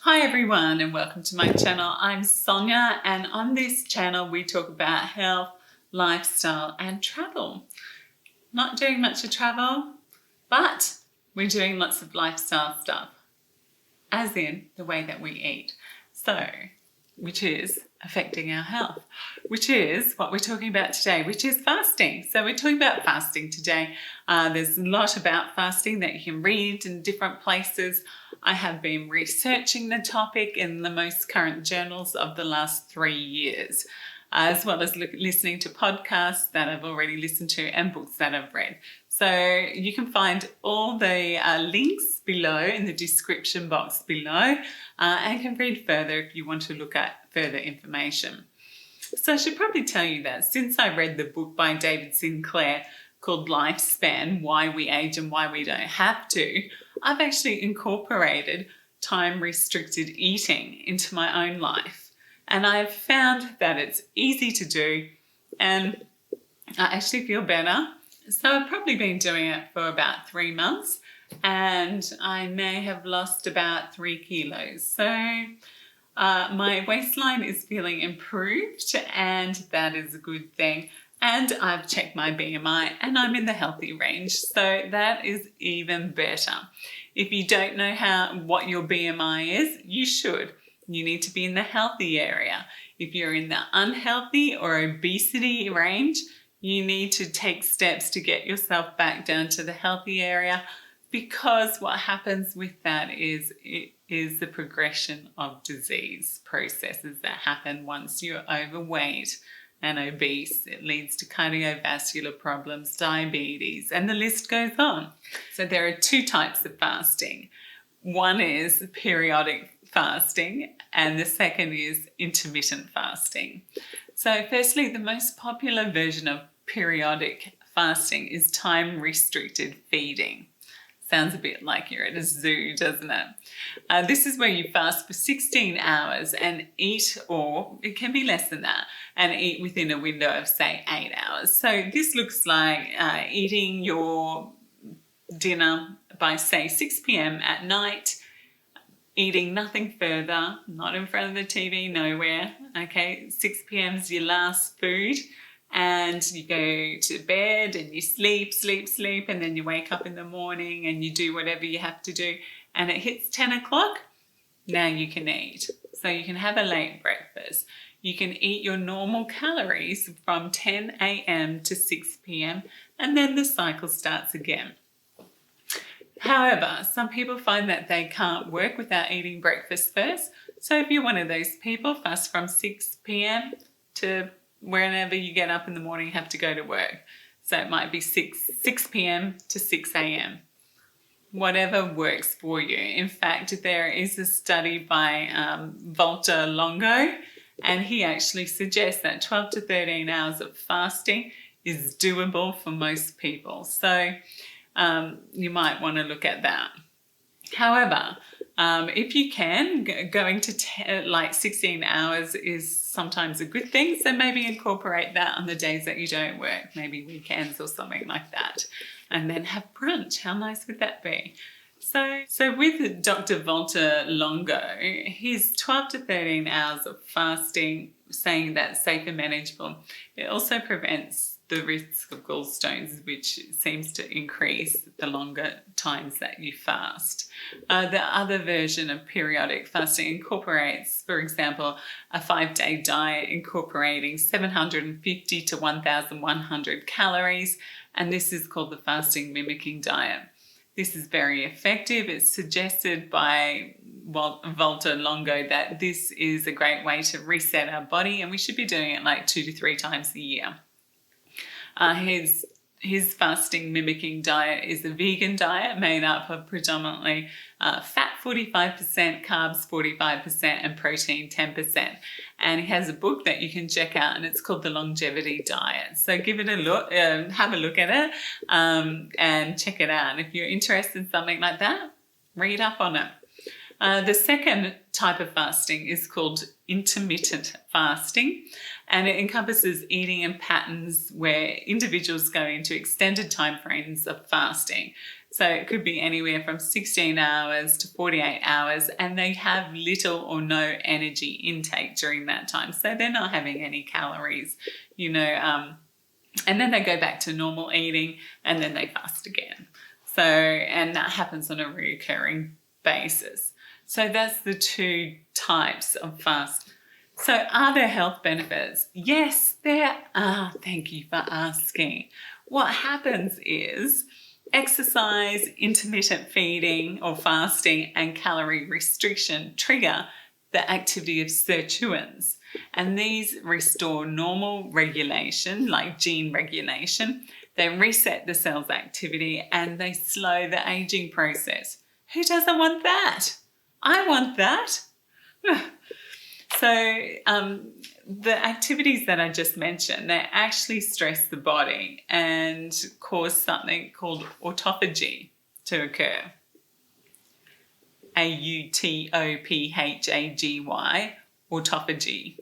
Hi everyone and welcome to my channel. I'm Sonia and on this channel we talk about health, lifestyle and travel. Not doing much of travel, but we're doing lots of lifestyle stuff, as in the way that we eat. Which is affecting our health, which is what we're talking about today, which is fasting. So we're talking about fasting today. There's a lot about fasting that you can read in different places. I have been researching the topic in the most current journals of the last 3 years, as well as listening to podcasts that I've already listened to and books that I've read. So you can find all the links below in the description box below and can read further if you want to look at further information. So I should probably tell you that since I read the book by David Sinclair called Lifespan, Why We Age and Why We Don't Have to, I've actually incorporated time-restricted eating into my own life. And I've found that it's easy to do and I actually feel better. So I've probably been doing it for about 3 months and I may have lost about 3 kilos. So my waistline is feeling improved and that is a good thing. And I've checked my BMI and I'm in the healthy range. So that is even better. If you don't know what your BMI is, you should. You need to be in the healthy area. If you're in the unhealthy or obesity range, you need to take steps to get yourself back down to the healthy area, because what happens with that is it is the progression of disease processes that happen once you're overweight and obese. It leads to cardiovascular problems, diabetes, and the list goes on. So there are 2 types of fasting. One is periodic fasting and the second is intermittent fasting. So firstly, the most popular version of periodic fasting is time-restricted feeding. Sounds a bit like you're at a zoo, doesn't it? This is where you fast for 16 hours and eat, or it can be less than that, and eat within a window of say 8 hours. So this looks like eating your dinner by say 6 p.m. at night, eating nothing further, not in front of the TV, nowhere. Okay, 6 p.m. is your last food. And you go to bed and you sleep, and then you wake up in the morning and you do whatever you have to do. And it hits 10 o'clock, now you can eat. So you can have a late breakfast. You can eat your normal calories from 10 a.m. to 6 p.m. and then the cycle starts again. However, some people find that they can't work without eating breakfast first. So if you're one of those people, fast from 6 p.m. to whenever you get up in the morning, you have to go to work. So it might be 6 p.m. to 6 a.m. Whatever works for you. In fact, there is a study by Valter Longo, and he actually suggests that 12 to 13 hours of fasting is doable for most people. So you might want to look at that. However, if you can, going to 16 hours is sometimes a good thing. So maybe incorporate that on the days that you don't work, maybe weekends or something like that. And then have brunch. How nice would that be? So with Dr. Valter Longo, his 12 to 13 hours of fasting, saying that's safe and manageable, it also prevents the risk of gallstones, which seems to increase the longer times that you fast. The other version of periodic fasting incorporates, for example, a 5-day diet incorporating 750 to 1,100 calories, and this is called the fasting mimicking diet. This is very effective. It's suggested by Valter Longo that this is a great way to reset our body, and we should be doing it like 2 to 3 times a year. His fasting mimicking diet is a vegan diet made up of predominantly fat 45%, carbs 45%, and protein 10%. And he has a book that you can check out, and it's called The Longevity Diet. So give it a look, have a look at it, and check it out. And if you're interested in something like that, read up on it. The second type of fasting is called intermittent fasting, and it encompasses eating in patterns where individuals go into extended time frames of fasting. So it could be anywhere from 16 hours to 48 hours, and they have little or no energy intake during that time. So they're not having any calories, and then they go back to normal eating, and then they fast again. So, and that happens on a recurring basis. So that's the two types of fast. So are there health benefits? Yes, there are. Thank you for asking. What happens is exercise, intermittent feeding or fasting, and calorie restriction trigger the activity of sirtuins. And these restore normal regulation, like gene regulation. They reset the cell's activity and they slow the aging process. Who doesn't want that? I want that. So the activities that I just mentioned, they actually stress the body and cause something called autophagy to occur. autophagy, autophagy.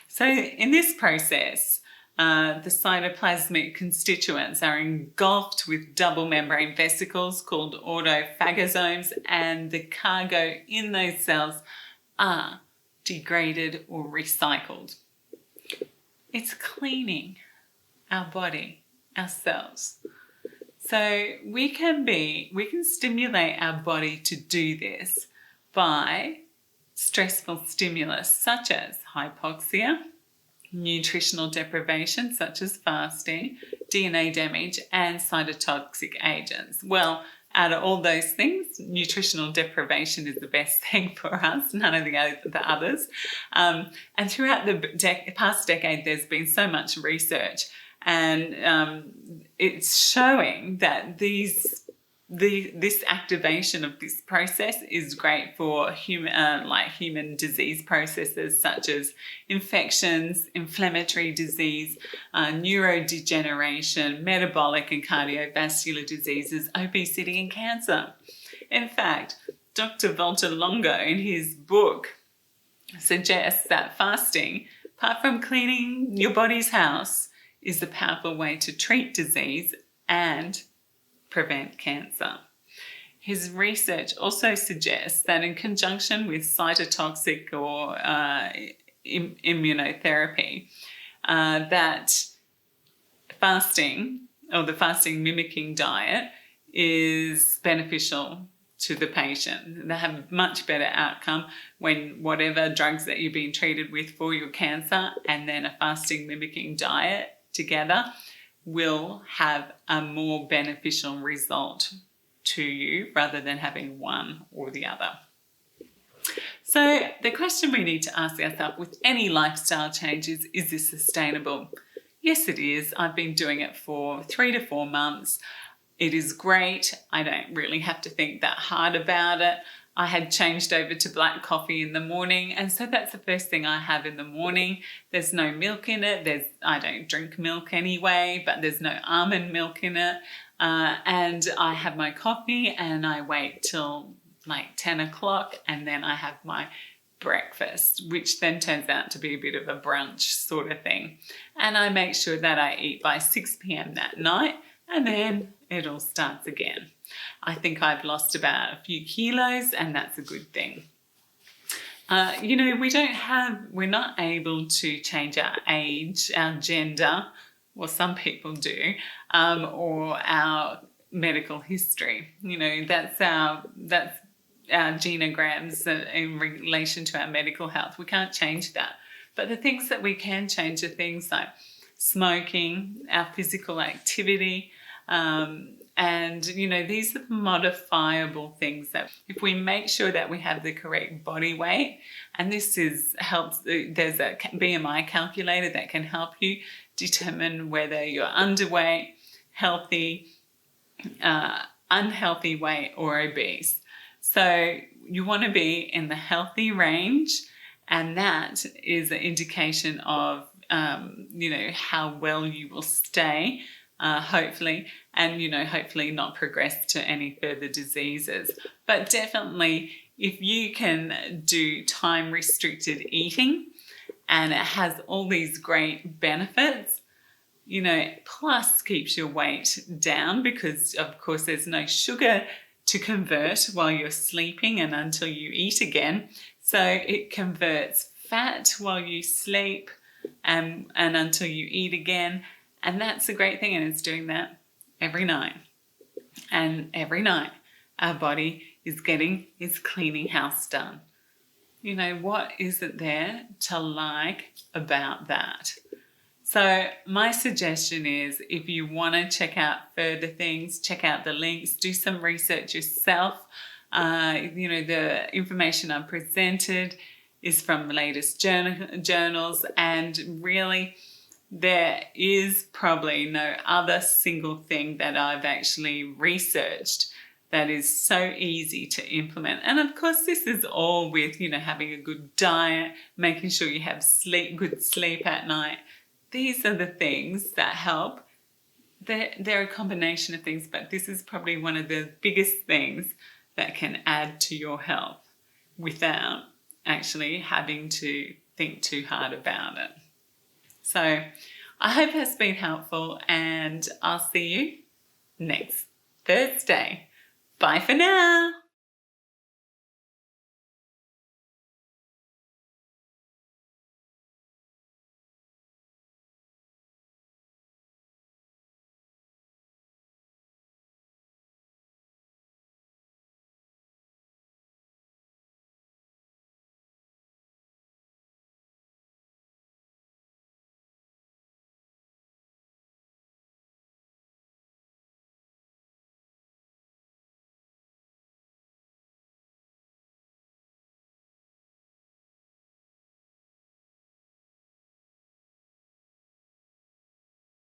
So in this process, the cytoplasmic constituents are engulfed with double membrane vesicles called autophagosomes, and the cargo in those cells are degraded or recycled. It's cleaning our body, our cells. So we can stimulate our body to do this by stressful stimulus such as hypoxia, nutritional deprivation such as fasting, DNA damage, and cytotoxic agents. Well, out of all those things, nutritional deprivation is the best thing for us, none of the others. And throughout the past decade, there's been so much research, and it's showing that this activation of this process is great for human disease processes such as infections, inflammatory disease, neurodegeneration, metabolic and cardiovascular diseases, obesity and cancer. In fact, Dr. Valter Longo in his book suggests that fasting, apart from cleaning your body's house, is a powerful way to treat disease and prevent cancer. His research also suggests that in conjunction with cytotoxic or immunotherapy, that fasting or the fasting mimicking diet is beneficial to the patient. They have a much better outcome when whatever drugs that you're being treated with for your cancer and then a fasting mimicking diet together will have a more beneficial result to you rather than having one or the other. So the question we need to ask ourselves with any lifestyle changes, is this sustainable? Yes, it is. I've been doing it for 3 to 4 months. It is great. I don't really have to think that hard about it. I had changed over to black coffee in the morning, and so that's the first thing I have in the morning. There's no milk in it. I don't drink milk anyway, but there's no almond milk in it. And I have my coffee and I wait till like 10 o'clock and then I have my breakfast, which then turns out to be a bit of a brunch sort of thing. And I make sure that I eat by 6 p.m. that night, and then it all starts again. I think I've lost about a few kilos, and that's a good thing. We're not able to change our age, our gender, well, some people do, or our medical history. That's our genograms in relation to our medical health. We can't change that. But the things that we can change are things like smoking, our physical activity, and these are modifiable things that if we make sure that we have the correct body weight, and this helps. There's a BMI calculator that can help you determine whether you're underweight, healthy, unhealthy weight, or obese. So you want to be in the healthy range, and that is an indication of how well you will stay. Hopefully, and hopefully not progress to any further diseases. But definitely, if you can do time restricted eating and it has all these great benefits, plus keeps your weight down because, of course, there's no sugar to convert while you're sleeping and until you eat again. So it converts fat while you sleep and until you eat again. And that's a great thing. And it's doing that every night. And every night our body is cleaning house done. What is it there to like about that? So my suggestion is, if you want to check out further things, check out the links, do some research yourself. The information I've presented is from the latest journals, and really there is probably no other single thing that I've actually researched that is so easy to implement. And of course, this is all with, having a good diet, making sure you have good sleep at night. These are the things that help. They're a combination of things, but this is probably one of the biggest things that can add to your health without actually having to think too hard about it. So I hope it's been helpful, and I'll see you next Thursday. Bye for now.